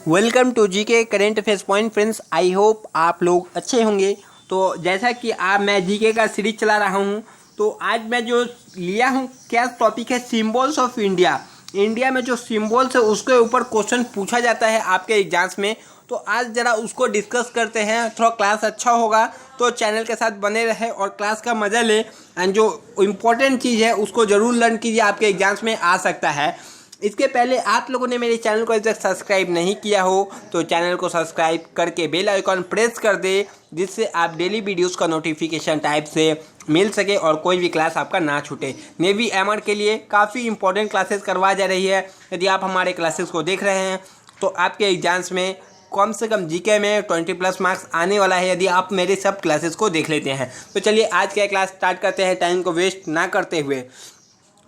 Welcome to GK current affairs point friends. I hope आप लोग अच्छे होंगे। तो जैसा कि आप मैं जीके का सीरीज चला रहा हूँ, तो आज मैं जो लिया हूँ क्या टॉपिक है, सिंबल्स ऑफ इंडिया। इंडिया में जो सिंबल्स है उसके ऊपर क्वेश्चन पूछा जाता है आपके एग्जाम्स में। तो आज ज़रा उसको डिस्कस करते हैं, थोड़ा क्लास अच्छा होगा तो चैनल के साथ बने रहे और क्लास का मज़ा ले। एंड जो इम्पोर्टेंट चीज़ है उसको ज़रूर लर्न कीजिए, आपके एग्जाम्स में आ सकता है। इसके पहले आप लोगों ने मेरे चैनल को अभी तक सब्सक्राइब नहीं किया हो तो चैनल को सब्सक्राइब करके बेल आइकॉन प्रेस कर दे, जिससे आप डेली वीडियोस का नोटिफिकेशन टाइप से मिल सके और कोई भी क्लास आपका ना छूटे। नेवी एमआर के लिए काफ़ी इंपॉर्टेंट क्लासेस करवा जा रही है। यदि आप हमारे क्लासेस को देख रहे हैं तो आपके एग्जाम्स में कम से कम जीके में 20+ मार्क्स आने वाला है यदि आप मेरे सब क्लासेस को देख लेते हैं। तो चलिए आज का क्लास स्टार्ट करते हैं टाइम को वेस्ट ना करते हुए।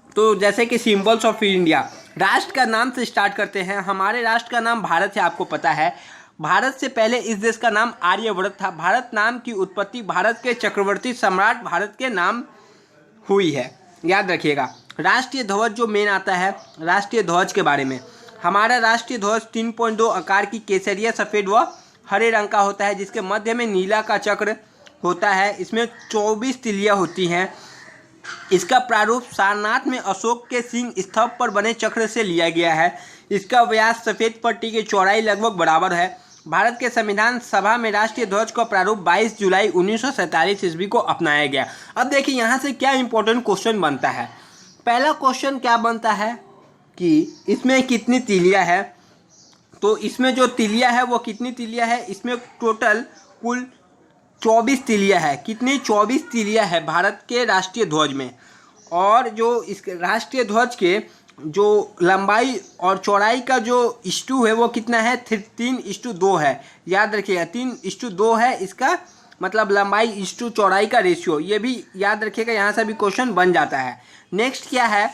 तो जैसे कि सिंबल्स ऑफ इंडिया, राष्ट्र का नाम से स्टार्ट करते हैं। हमारे राष्ट्र का नाम भारत है, आपको पता है। भारत से पहले इस देश का नाम आर्यव्रत था। भारत नाम की उत्पत्ति भारत के चक्रवर्ती सम्राट भारत के नाम हुई है, याद रखिएगा। राष्ट्रीय ध्वज जो मेन आता है, राष्ट्रीय ध्वज के बारे में, हमारा राष्ट्रीय ध्वज 3.2 आकार की केसरिया सफ़ेद व हरे रंग का होता है, जिसके मध्य में नीला का चक्र होता है। इसमें 24 तिलियाँ होती हैं। इसका प्रारूप सारनाथ में अशोक के सिंह स्तंभ पर बने चक्र से लिया गया है। इसका व्यास सफ़ेद पट्टी की चौड़ाई लगभग बराबर है। भारत के संविधान सभा में राष्ट्रीय ध्वज का प्रारूप 22 जुलाई 1947 ईस्वी को अपनाया गया। अब देखिए यहाँ से क्या इंपॉर्टेंट क्वेश्चन बनता है। पहला क्वेश्चन क्या बनता है कि इसमें कितनी तिलियाँ है। तो इसमें जो तिलियाँ है वो कितनी तिलियाँ है, इसमें टोटल कुल 24 तिलियाँ है। कितनी? 24 तिलियाँ है भारत के राष्ट्रीय ध्वज में। और जो इस राष्ट्रीय ध्वज के जो लंबाई और चौड़ाई का जो इस्टू है वो कितना है, 3:2 है। याद रखिएगा 3:2 है इसका मतलब लंबाई इस्टू चौड़ाई का रेशियो, ये भी याद रखिएगा, यहाँ से भी क्वेश्चन बन जाता है। नेक्स्ट क्या है,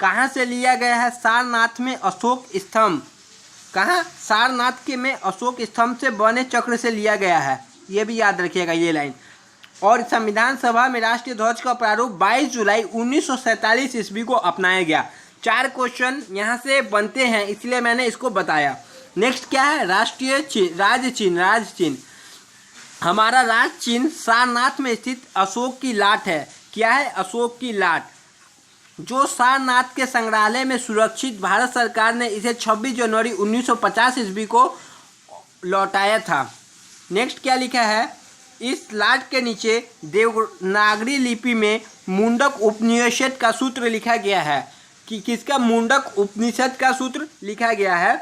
कहाँ से लिया गया है, सारनाथ में अशोक स्तंभ। कहाँ? सारनाथ के में अशोक स्तंभ से बने चक्र से लिया गया है, ये भी याद रखिएगा ये लाइन। और संविधान सभा में राष्ट्रीय ध्वज का प्रारूप 22 जुलाई 1947 ईस्वी को अपनाया गया। 4 क्वेश्चन यहाँ से बनते हैं, इसलिए मैंने इसको बताया। नेक्स्ट क्या है, राष्ट्रीय राज्य चिन्ह। राज्य चिन्ह, हमारा राज्य चिन्ह सारनाथ में स्थित अशोक की लाट है। क्या है? अशोक की लाट, जो सारनाथ के संग्रहालय में सुरक्षित। भारत सरकार ने इसे 26 जनवरी 1950 ईस्वी को लौटाया था। नेक्स्ट क्या लिखा है, इस लाट के नीचे देवनागरी लिपि में मुंडक उपनिषद का सूत्र लिखा गया है। कि किसका? मुंडक उपनिषद का सूत्र लिखा गया है,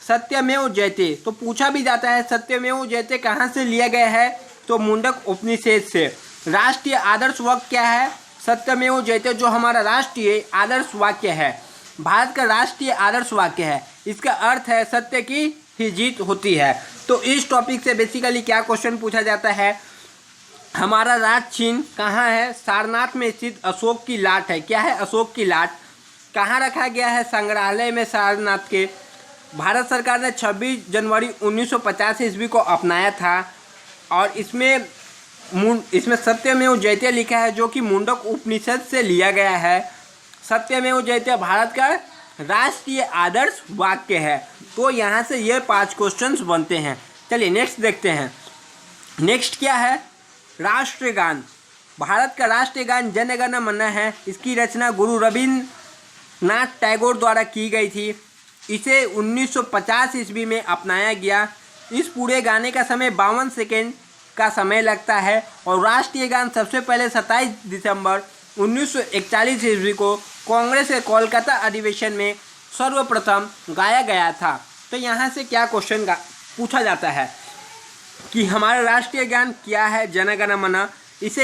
सत्यमेव जयते। तो पूछा भी जाता है सत्यमेव जयते कहाँ से लिया गया है, तो मुंडक उपनिषद से। राष्ट्रीय आदर्श वाक्य क्या है, सत्यमेव जयते, जो हमारा राष्ट्रीय आदर्श वाक्य है, भारत का राष्ट्रीय आदर्श वाक्य है। इसका अर्थ है सत्य की ही जीत होती है। तो इस टॉपिक से बेसिकली क्या क्वेश्चन पूछा जाता है, हमारा राज्य चिन्ह कहाँ है, सारनाथ में स्थित अशोक की लाट है। क्या है? अशोक की लाट। कहाँ रखा गया है? संग्रहालय में सारनाथ के। भारत सरकार ने 26 जनवरी 1950 ईस्वी को अपनाया था। और इसमें सत्यमेव जयते लिखा है, जो कि मुंडक उपनिषद से लिया गया है। सत्यमेव जयते भारत का राष्ट्रीय आदर्श वाक्य है। तो यहाँ से ये 5 क्वेश्चंस बनते हैं। चलिए नेक्स्ट देखते हैं। नेक्स्ट क्या है, राष्ट्रगान। भारत का राष्ट्रीय गान जन गण मन है। इसकी रचना गुरु रविन्द्रनाथ टैगोर द्वारा की गई थी। इसे 1950 ईस्वी में अपनाया गया। इस पूरे गाने का समय 52 सेकेंड का समय लगता है। और राष्ट्रीय गान सबसे पहले 27 दिसंबर 1941 ईस्वी को कांग्रेस के कोलकाता अधिवेशन में सर्वप्रथम गाया गया था। तो यहाँ से क्या क्वेश्चन पूछा जाता है कि हमारा राष्ट्रीय गान क्या है, जन गण मन। इसे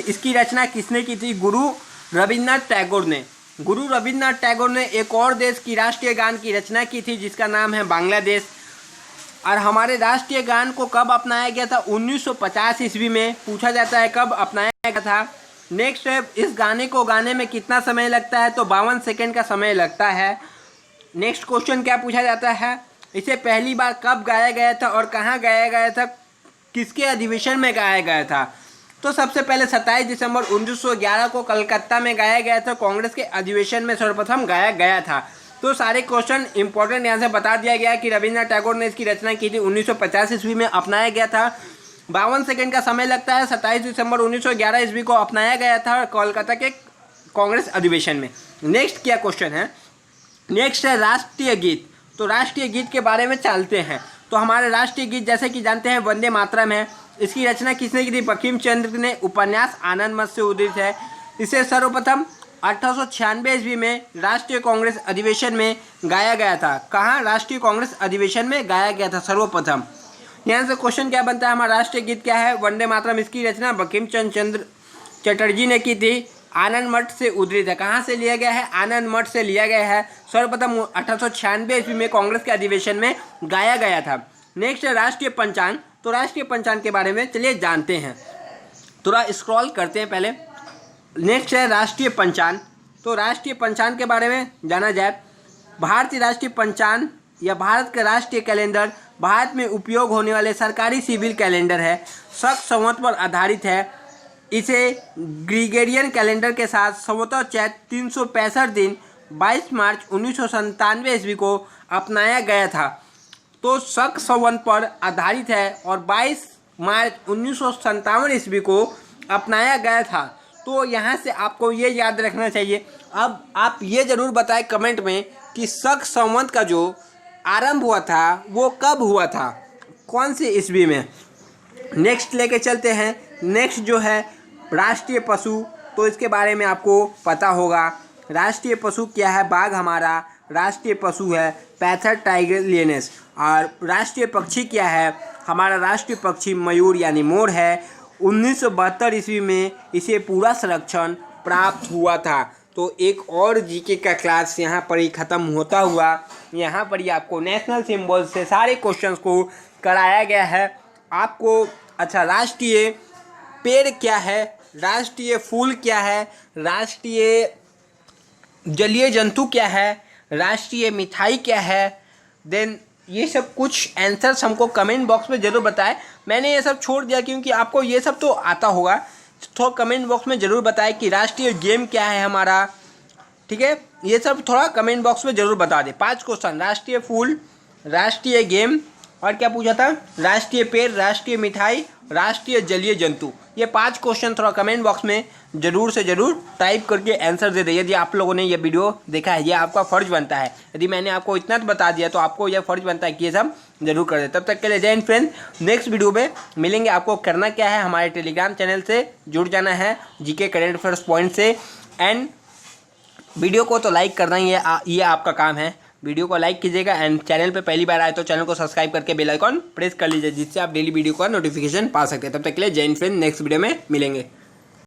इसकी रचना किसने की थी? गुरु रविन्द्रनाथ टैगोर ने। गुरु रविन्द्रनाथ टैगोर ने एक और देश की राष्ट्रीय गान की रचना की थी, जिसका नाम है बांग्लादेश। और हमारे राष्ट्रीय गान को कब अपनाया गया था? 1950 ईस्वी में। पूछा जाता है कब अपनाया गया था। नेक्स्ट है, इस गाने को गाने में कितना समय लगता है, तो 52 सेकेंड का समय लगता है। नेक्स्ट क्वेश्चन क्या पूछा जाता है, इसे पहली बार कब गाया गया था और कहाँ गाया गया था, किसके अधिवेशन में गाया गया था? तो सबसे पहले 27 दिसंबर 1911 को कलकत्ता में गाया गया था, कांग्रेस के अधिवेशन में सर्वप्रथम गाया गया था। तो सारे क्वेश्चन इंपॉर्टेंट यहाँ से बता दिया गया कि रविन्द्रनाथ टैगोर ने इसकी रचना की थी 1950 ईस्वी में, अपनाया गया था। 52 सेकंड का समय लगता है। 27 दिसंबर 1911 ईस्वी को अपनाया गया था कोलकाता के कांग्रेस अधिवेशन में। नेक्स्ट क्या क्वेश्चन है, नेक्स्ट है राष्ट्रीय गीत। तो राष्ट्रीय गीत के बारे में चलते हैं। तो हमारे राष्ट्रीय गीत जैसे कि जानते हैं वंदे मातरम है। इसकी रचना किसने की थी? बंकिम चंद्र ने। उपन्यास आनंद मठ से उद्धृत है। इसे सर्वप्रथम 1896 ईस्वी में राष्ट्रीय कांग्रेस अधिवेशन में गाया गया था। कहाँ? राष्ट्रीय कांग्रेस अधिवेशन में गाया गया था सर्वप्रथम। यहाँ से क्वेश्चन क्या बनता है, हमारा राष्ट्रीय गीत क्या है? वंदे मातरम। इसकी रचना बंकिम चंद्र चटर्जी ने की थी। आनंद मठ से उद्धृत है। कहाँ से लिया गया है? आनंद मठ से लिया गया है। सर्वप्रथम 1896 ईस्वी में कांग्रेस के अधिवेशन में गाया गया था। नेक्स्ट है राष्ट्रीय पंचांग। तो राष्ट्रीय पंचांग के बारे में चलिए जानते हैं, थोड़ा स्क्रॉल करते हैं पहले। नेक्स्ट है राष्ट्रीय पंचांग। तो राष्ट्रीय पंचांग के बारे में जाना जाए, भारतीय राष्ट्रीय पंचांग या भारत का राष्ट्रीय कैलेंडर भारत में उपयोग होने वाले सरकारी सिविल कैलेंडर है। शक संवत पर आधारित है। इसे ग्रीगोरियन कैलेंडर के साथ संवतः चैत 365 दिन 22 मार्च 1997 ईस्वी को अपनाया गया था। तो शक संवत पर आधारित है और 22 मार्च 1957 ईस्वी को अपनाया गया था। तो यहाँ से आपको ये याद रखना चाहिए। अब आप ये ज़रूर बताएं कमेंट में कि शक संवत का जो आरंभ हुआ था वो कब हुआ था, कौन सी ईस्वी में। नेक्स्ट लेके चलते हैं। नेक्स्ट जो है राष्ट्रीय पशु। तो इसके बारे में आपको पता होगा। राष्ट्रीय पशु क्या है? बाघ हमारा राष्ट्रीय पशु है, पैंथर टाइगर लियनेस। और राष्ट्रीय पक्षी क्या है? हमारा राष्ट्रीय पक्षी मयूर यानी मोर है। 1972 ईस्वी में इसे पूरा संरक्षण प्राप्त हुआ था। तो एक और जीके का क्लास यहाँ पर ही ख़त्म होता हुआ, यहाँ पर ही आपको नेशनल सिंबल से सारे क्वेश्चंस को कराया गया है आपको। अच्छा, राष्ट्रीय पेड़ क्या है? राष्ट्रीय फूल क्या है? राष्ट्रीय जलीय जंतु क्या है? राष्ट्रीय मिठाई क्या है? देन ये सब कुछ आंसर्स हमको कमेंट बॉक्स में ज़रूर बताएं। मैंने ये सब छोड़ दिया क्योंकि आपको ये सब तो आता होगा। तो कमेंट बॉक्स में ज़रूर बताएं कि राष्ट्रीय गेम क्या है हमारा, ठीक है? ये सब थोड़ा कमेंट बॉक्स में ज़रूर बता दें। 5 क्वेश्चन, राष्ट्रीय फूल, राष्ट्रीय गेम, और क्या पूछा था? राष्ट्रीय पेड़, राष्ट्रीय मिठाई, राष्ट्रीय जलीय जंतु। ये 5 क्वेश्चन थोड़ा कमेंट बॉक्स में ज़रूर से ज़रूर टाइप करके आंसर दे दें। यदि आप लोगों ने ये वीडियो देखा है, ये आपका फ़र्ज बनता है। यदि मैंने आपको इतना तो बता दिया तो आपको यह फ़र्ज बनता है कि ये सब जरूर कर दें। तब तक के लिए जय हिंद फ्रेंड। नेक्स्ट वीडियो में मिलेंगे। आपको करना क्या है, हमारे टेलीग्राम चैनल से जुड़ जाना है जीके करंट अफेयर्स पॉइंट से। एंड वीडियो को तो लाइक करना ही है, ये आपका काम है। वीडियो को लाइक कीजिएगा एंड चैनल पे पहली बार आए तो चैनल को सब्सक्राइब करके बेल आइकॉन प्रेस कर लीजिए, जिससे आप डेली वीडियो का नोटिफिकेशन पा सकते हैं। तब तक के लिए जय हिंद फ्रेंड। नेक्स्ट वीडियो में मिलेंगे।